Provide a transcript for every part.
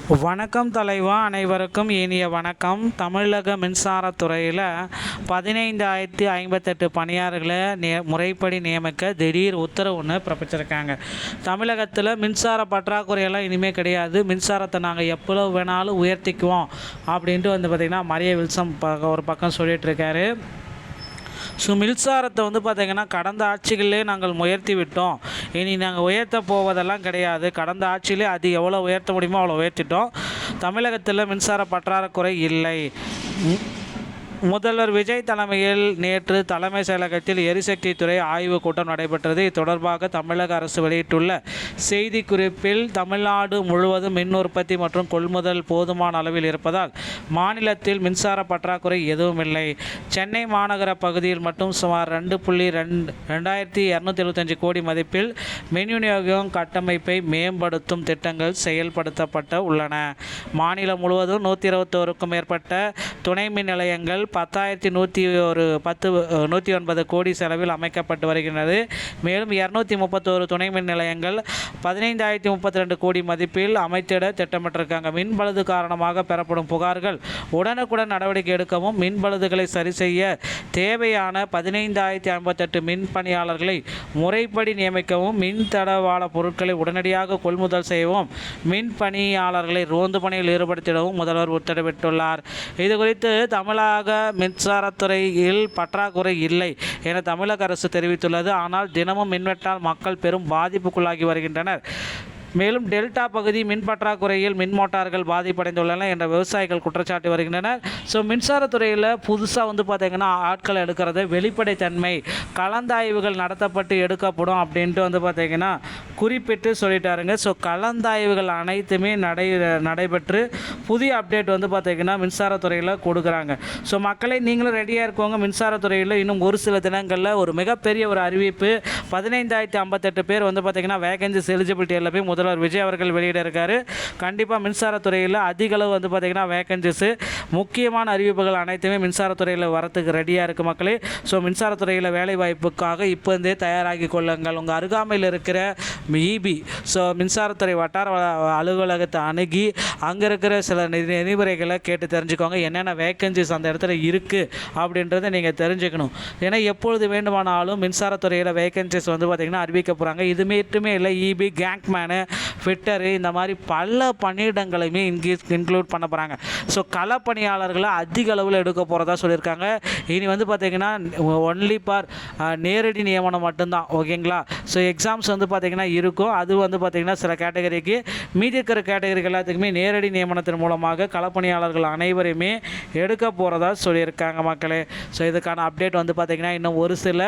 வணக்கம் தலைவா, அனைவருக்கும் இனிய வணக்கம். தமிழக மின்சாரத்துறையில் 15,058 பணியாளர்களை முறைப்படி நியமிக்க திடீர் உத்தரவு ஒன்று பிறப்பிச்சிருக்காங்க. தமிழகத்தில் மின்சார பற்றாக்குறையெல்லாம் இனிமேல் கிடையாது, மின்சாரத்தை நாங்கள் எவ்வளோ வேணாலும் உயர்த்திக்குவோம் அப்படின்ட்டு பார்த்திங்கன்னா மரிய வில்சன் ஒரு பக்கம் சொல்லிகிட்ருக்காரு. ஸோ மின்சாரத்தை பார்த்திங்கன்னா கடந்த ஆட்சிகளிலே நாங்கள் உயர்த்தி விட்டோம், இனி நாங்கள் உயர்த்த போவதெல்லாம் கிடையாது. கடந்த ஆட்சியிலே அது எவ்வளோ உயர்த்த முடியுமோ அவ்வளோ உயர்த்திட்டோம். தமிழகத்தில் மின்சார பற்றாக்குறை இல்லை. முதல்வர் விஜய் தலைமையில் நேற்று தலைமை செயலகத்தில் எரிசக்தி துறை ஆய்வுக் கூட்டம் நடைபெற்றது. இது தொடர்பாக தமிழக அரசு வெளியிட்டுள்ள செய்திக்குறிப்பில், தமிழ்நாடு முழுவதும் மின் உற்பத்தி மற்றும் கொள்முதல் போதுமான அளவில் இருப்பதால் மாநிலத்தில் மின்சார பற்றாக்குறை எதுவும் இல்லை. சென்னை மாநகர பகுதியில் மட்டும் சுமார் 2,275 கோடி மதிப்பில் மின் விநியோகம் கட்டமைப்பை மேம்படுத்தும் திட்டங்கள் செயல்படுத்தப்பட்ட உள்ளன. மாநிலம் முழுவதும் 121க்கும் மேற்பட்ட துணை மின் நிலையங்கள் 10,109 கோடி செலவில் அமைக்கப்பட்டு வருகிறது. மேலும் 231 துணை மின் நிலையங்கள் 15,032 கோடி மதிப்பில் அமைத்திட திட்டமிட்டிருக்காங்க. மின் பழுது காரணமாக பெறப்படும் புகார்கள் உடனுக்குடன் நடவடிக்கை எடுக்கவும், மின் பழுதுகளை சரி செய்ய தேவையான 15,058 மின் பணியாளர்களை முறைப்படி நியமிக்கவும், மின் தடவாள பொருட்களை உடனடியாக கொள்முதல் செய்யவும், மின் பணியாளர்களை ரோந்து பணியில் ஈடுபடுத்திடவும் முதல்வர் உத்தரவிட்டுள்ளார். இதுகுறித்து தமிழக மின்சாரத்துறையில் பற்றாக்குறை இல்லை என தமிழக அரசு தெரிவித்துள்ளது. ஆனால் தினமும் மின்வெட்டால் மக்கள் பெரும் பாதிப்புக்குள்ளாகி வருகின்றனர். மேலும் டெல்டா பகுதி மின் பற்றாக்குறையில் மின் மோட்டார்கள் பாதிப்படைந்துள்ளன என்ற விவசாயிகள் குற்றச்சாட்டு வருகின்றனர். ஸோ மின்சாரத்துறையில் புதுசாக பார்த்திங்கன்னா ஆட்கள் எடுக்கிறது வெளிப்படைத்தன்மை, கலந்தாய்வுகள் நடத்தப்பட்டு எடுக்கப்படும் அப்படின்ட்டு பார்த்திங்கன்னா குறிப்பிட்டு சொல்லிட்டாருங்க. ஸோ கலந்தாய்வுகள் அனைத்துமே நடைபெற்று புதிய அப்டேட் பார்த்திங்கன்னா மின்சாரத்துறையில் கொடுக்குறாங்க. ஸோ மக்களை நீங்களும் ரெடியாக இருக்கவங்க. மின்சாரத்துறையில் இன்னும் ஒரு சில தினங்களில் ஒரு மிகப்பெரிய ஒரு அறிவிப்பு, 15,058 பேர் பார்த்திங்கன்னா வேகன்சிஸ் எலிஜிபிலிட்டி எல்லாமே முதல்வர் விஜய் அவர்கள் வெளியிட இருக்காரு. கண்டிப்பாக மின்சாரத்துறையில் அதிக அளவு பார்த்திங்கன்னா வேகன்சிஸ், முக்கியமான அறிவிப்புகள் அனைத்துமே மின்சாரத்துறையில் வரத்துக்கு ரெடியாக இருக்குது மக்களே. ஸோ மின்சாரத்துறையில் வேலை வாய்ப்புக்காக இப்போ இருந்தே தயாராகி கொள்ளுங்கள். உங்கள் அருகாமையில் இருக்கிற இபி மின்சாரத்துறை வட்டார அலுவலகத்தை அணுகி அங்கே இருக்கிற சில நெறிமுறைகளை கேட்டு தெரிஞ்சுக்கோங்க. என்னென்ன வேகன்சிஸ் அந்த இடத்துல இருக்குது அப்படின்றத நீங்கள் தெரிஞ்சுக்கணும். ஏன்னா எப்பொழுது வேண்டுமானாலும் மின்சாரத்துறையில் வேகன்சிஸ் பார்த்திங்கன்னா அறிவிக்க போகிறாங்க. இது மட்டுமே இல்லை, இபி, கேங்க்மேனு, ஃபிட்டரு, இந்த மாதிரி பல பணியிடங்களையுமே இன்க்ளூட் பண்ண போகிறாங்க. ஸோ கள பணியாளர்களை அதிக அளவில் எடுக்க போகிறதா சொல்லியிருக்காங்க. இனி பார்த்திங்கன்னா ஒன்லி ஃபார் நேரடி நியமனம் மட்டும்தான், ஓகேங்களா. ஸோ எக்ஸாம்ஸ் பார்த்திங்கன்னா இருக்கும். அது பார்த்திங்கன்னா சில கேட்டகரிக்கு, மீதி இருக்கிற கேட்டகரிக்கு எல்லாத்துக்குமே நேரடி நியமனத்தின் மூலமாக களப்பணியாளர்கள் அனைவரையுமே எடுக்க போகிறதா சொல்லியிருக்காங்க மக்களே. ஸோ இதுக்கான அப்டேட் பார்த்திங்கன்னா இன்னும் ஒரு சில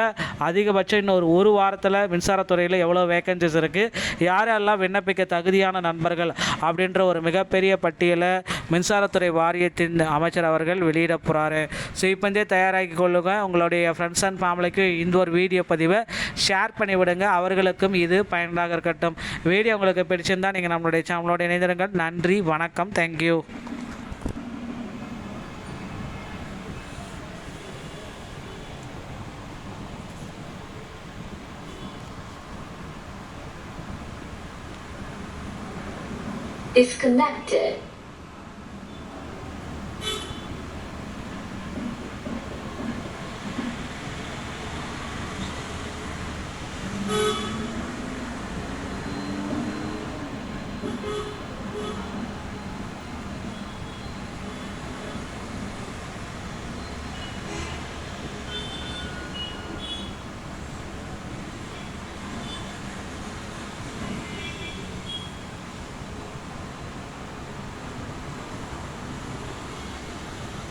அதிகபட்சம் இன்னும் ஒரு வாரத்தில் மின்சாரத்துறையில் எவ்வளோ வேகன்சிஸ் இருக்குது, யாரெல்லாம் விண்ணப்பிக்க தகுதியான நண்பர்கள் அப்படின்ற ஒரு மிகப்பெரிய பட்டியலை மின்சாரத்துறை வாரியத்தின் அமைச்சர் அவர்கள் வெளியிட போகிறாரு. ஸோ இப்போ தயாராகி கொள்ளுங்க. உங்களுடைய ஃப்ரெண்ட்ஸ் அண்ட் ஃபேமிலிக்கு இந்த ஒரு வீடியோ பதிவை ஷேர் பண்ணிவிடுங்க, அவர்களுக்கும் இது பயனுள்ளதாக இருக்கட்டும். வீடியோ உங்களுக்கு பிடிச்சிருந்தால் நீங்கள் நம்மளுடைய சேனலோடு இணைந்திருங்கள். நன்றி, வணக்கம், தேங்க்யூ. Disconnected.